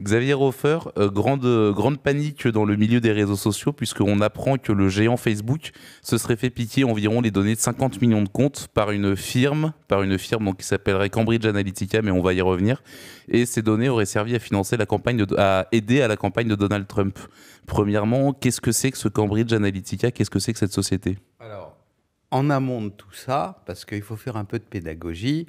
Xavier Hofer, grande panique dans le milieu des réseaux sociaux puisqu'on apprend que le géant Facebook se serait fait piquer environ les données de 50 millions de comptes par une firme donc, qui s'appellerait Cambridge Analytica, mais on va y revenir. Et ces données auraient servi à financer à aider à la campagne de Donald Trump. Premièrement, qu'est-ce que c'est que ce Cambridge Analytica? Qu'est-ce que c'est que cette société? Alors, en amont de tout ça, parce qu'il faut faire un peu de pédagogie,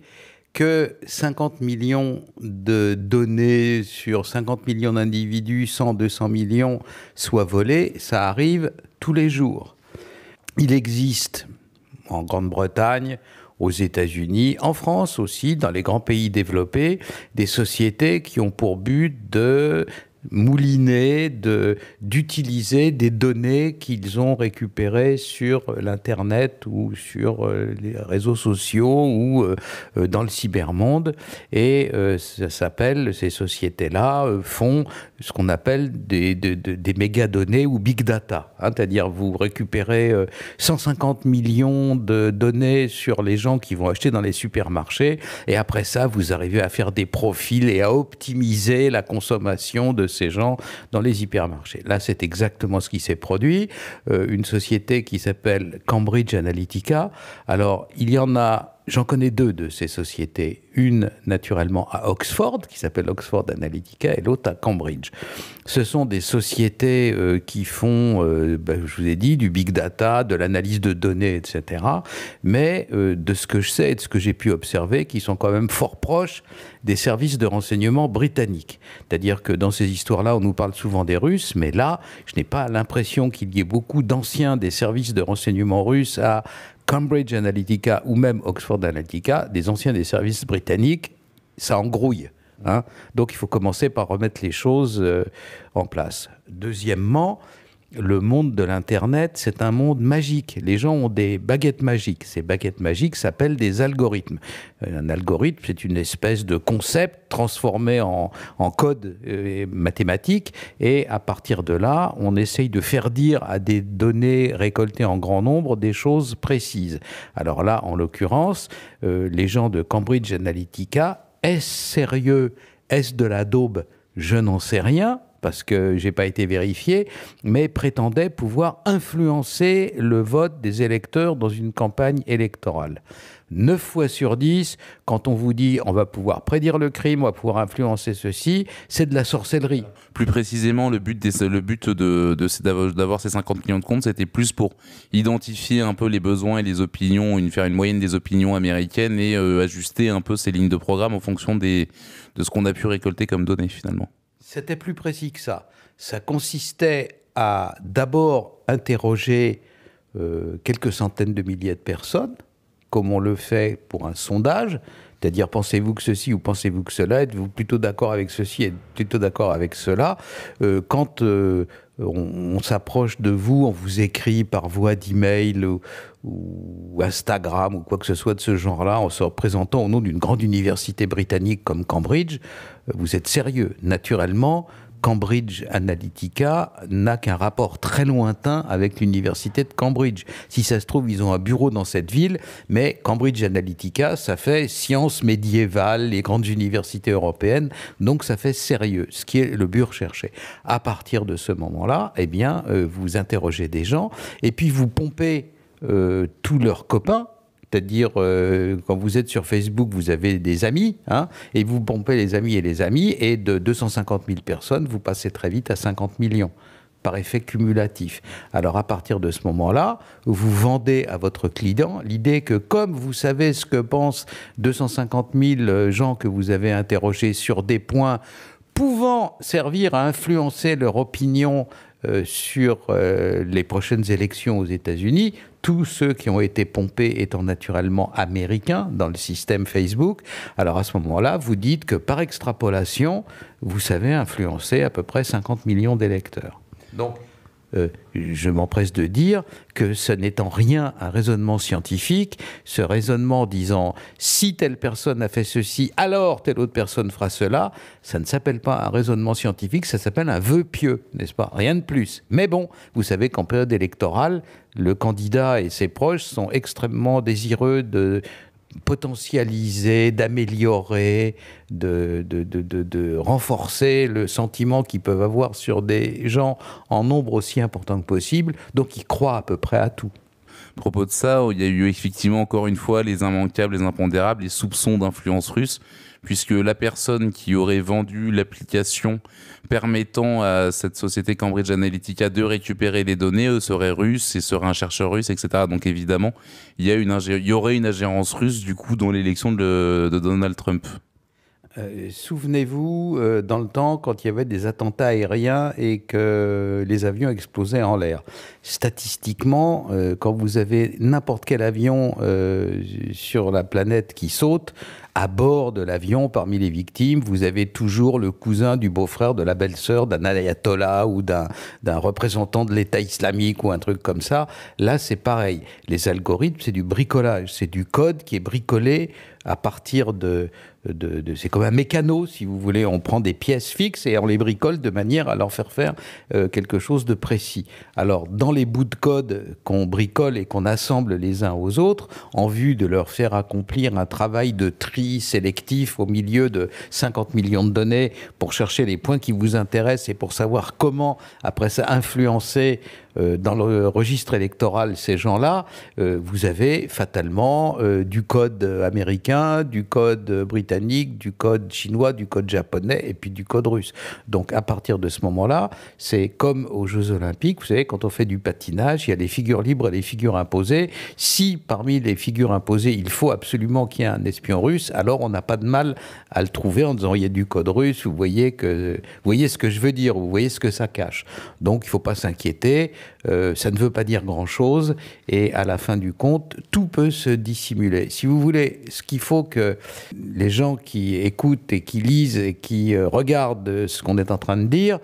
que 50 millions de données sur 50 millions d'individus, 100, 200 millions soient volées, ça arrive tous les jours. Il existe en Grande-Bretagne, aux États-Unis, en France aussi, dans les grands pays développés, des sociétés qui ont pour but de mouliner, d'utiliser des données qu'ils ont récupérées sur l'Internet ou sur les réseaux sociaux ou dans le cybermonde. Et ça s'appelle, ces sociétés-là font ce qu'on appelle des mégadonnées ou big data. Hein, c'est-à-dire vous récupérez 150 millions de données sur les gens qui vont acheter dans les supermarchés et après ça, vous arrivez à faire des profils et à optimiser la consommation de ces gens dans les hypermarchés. Là, c'est exactement ce qui s'est produit. Une société qui s'appelle Cambridge Analytica. Alors, il y en a... J'en connais deux de ces sociétés. Une, naturellement, à Oxford, qui s'appelle Oxford Analytica, et l'autre à Cambridge. Ce sont des sociétés qui font, je vous ai dit, du big data, de l'analyse de données, etc. Mais de ce que je sais et de ce que j'ai pu observer, qui sont quand même fort proches des services de renseignement britanniques. C'est-à-dire que dans ces histoires-là, on nous parle souvent des Russes, mais là, je n'ai pas l'impression qu'il y ait beaucoup d'anciens des services de renseignement russes à Cambridge Analytica ou même Oxford Analytica, des anciens des services britanniques, ça engrouille. Hein. Donc il faut commencer par remettre les choses en place. Deuxièmement, le monde de l'Internet, c'est un monde magique. Les gens ont des baguettes magiques. Ces baguettes magiques s'appellent des algorithmes. Un algorithme, c'est une espèce de concept transformé en code mathématique. Et à partir de là, on essaye de faire dire à des données récoltées en grand nombre des choses précises. Alors là, en l'occurrence, les gens de Cambridge Analytica, est-ce sérieux? Est-ce de la daube? Je n'en sais rien, parce que je n'ai pas été vérifié, mais prétendait pouvoir influencer le vote des électeurs dans une campagne électorale. 9 fois sur 10, quand on vous dit on va pouvoir prédire le crime, on va pouvoir influencer ceci, c'est de la sorcellerie. Plus précisément, le but d'avoir ces 50 millions de comptes, c'était plus pour identifier un peu les besoins et les opinions, faire une moyenne des opinions américaines et ajuster un peu ces lignes de programme en fonction de ce qu'on a pu récolter comme données finalement. C'était plus précis que ça. Ça consistait à d'abord interroger quelques centaines de milliers de personnes, comme on le fait pour un sondage, c'est-à-dire pensez-vous que ceci ou pensez-vous que cela, êtes-vous plutôt d'accord avec ceci et plutôt d'accord avec cela. Quand on s'approche de vous, on vous écrit par voie d'email ou Instagram ou quoi que ce soit de ce genre-là, en se représentant au nom d'une grande université britannique comme Cambridge, vous êtes sérieux. Naturellement, Cambridge Analytica n'a qu'un rapport très lointain avec l'université de Cambridge. Si ça se trouve, ils ont un bureau dans cette ville, mais Cambridge Analytica, ça fait sciences médiévales, les grandes universités européennes, donc ça fait sérieux, ce qui est le but recherché. À partir de ce moment-là, eh bien, vous interrogez des gens, et puis vous pompez tous leurs copains. C'est-à-dire, quand vous êtes sur Facebook, vous avez des amis, hein, et vous pompez les amis, et de 250 000 personnes, vous passez très vite à 50 millions, par effet cumulatif. Alors, à partir de ce moment-là, vous vendez à votre client l'idée que, comme vous savez ce que pensent 250 000 gens que vous avez interrogés sur des points pouvant servir à influencer leur opinion sur les prochaines élections aux États-Unis, tous ceux qui ont été pompés étant naturellement américains dans le système Facebook, alors à ce moment-là, vous dites que par extrapolation, vous savez influencer à peu près 50 millions d'électeurs. Donc, je m'empresse de dire que ce n'est en rien un raisonnement scientifique, ce raisonnement disant si telle personne a fait ceci, alors telle autre personne fera cela, ça ne s'appelle pas un raisonnement scientifique, ça s'appelle un vœu pieux, n'est-ce pas? Rien de plus. Mais bon, vous savez qu'en période électorale, le candidat et ses proches sont extrêmement désireux de potentialiser, d'améliorer, de renforcer le sentiment qu'ils peuvent avoir sur des gens en nombre aussi important que possible. Donc ils croient à peu près à tout. À propos de ça, il y a eu effectivement encore une fois les immanquables, les impondérables, les soupçons d'influence russe, puisque la personne qui aurait vendu l'application permettant à cette société Cambridge Analytica de récupérer les données serait russe et serait un chercheur russe, etc. Donc évidemment, il y aurait une ingérence russe du coup dans l'élection de Donald Trump. Souvenez-vous, dans le temps, quand il y avait des attentats aériens et que les avions explosaient en l'air. Statistiquement, quand vous avez n'importe quel avion sur la planète qui saute, à bord de l'avion, parmi les victimes, vous avez toujours le cousin du beau-frère de la belle-sœur d'un ayatollah ou d'un représentant de l'État islamique ou un truc comme ça. Là, c'est pareil. Les algorithmes, c'est du bricolage. C'est du code qui est bricolé à partir c'est comme un mécano, si vous voulez. On prend des pièces fixes et on les bricole de manière à leur faire quelque chose de précis. Alors, dans les bouts de code qu'on bricole et qu'on assemble les uns aux autres, en vue de leur faire accomplir un travail de tri sélectif au milieu de 50 millions de données pour chercher les points qui vous intéressent et pour savoir comment, après ça, influencer dans le registre électoral ces gens-là, vous avez fatalement du code américain, du code britannique, du code chinois, du code japonais et puis du code russe. Donc à partir de ce moment-là, c'est comme aux Jeux Olympiques, vous savez, quand on fait du patinage, il y a les figures libres et les figures imposées. Si parmi les figures imposées, il faut absolument qu'il y ait un espion russe, alors on n'a pas de mal à le trouver en disant il y a du code russe, vous voyez ce que je veux dire, vous voyez ce que ça cache. Donc il ne faut pas s'inquiéter. Ça ne veut pas dire grand-chose et à la fin du compte, tout peut se dissimuler. Si vous voulez, ce qu'il faut que les gens qui écoutent et qui lisent et qui regardent ce qu'on est en train de dire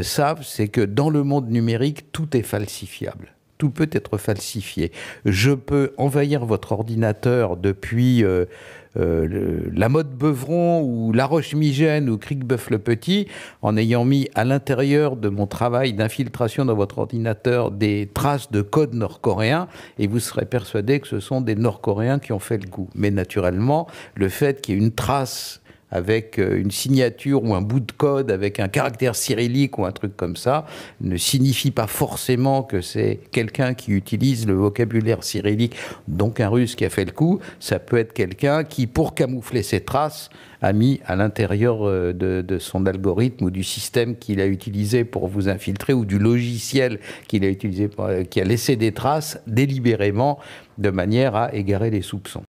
savent, c'est que dans le monde numérique, tout est falsifiable. Tout peut être falsifié. Je peux envahir votre ordinateur depuis la Motte Beuvron ou La Roche-Migène ou Cric-Boeuf-le-Petit en ayant mis à l'intérieur de mon travail d'infiltration dans votre ordinateur des traces de code nord-coréen et vous serez persuadé que ce sont des Nord-Coréens qui ont fait le coup. Mais naturellement, le fait qu'il y ait une trace avec une signature ou un bout de code avec un caractère cyrillique ou un truc comme ça, ne signifie pas forcément que c'est quelqu'un qui utilise le vocabulaire cyrillique, donc un russe qui a fait le coup. Ça peut être quelqu'un qui, pour camoufler ses traces, a mis à l'intérieur de son algorithme ou du système qu'il a utilisé pour vous infiltrer ou du logiciel qu'il a utilisé, qui a laissé des traces délibérément de manière à égarer les soupçons.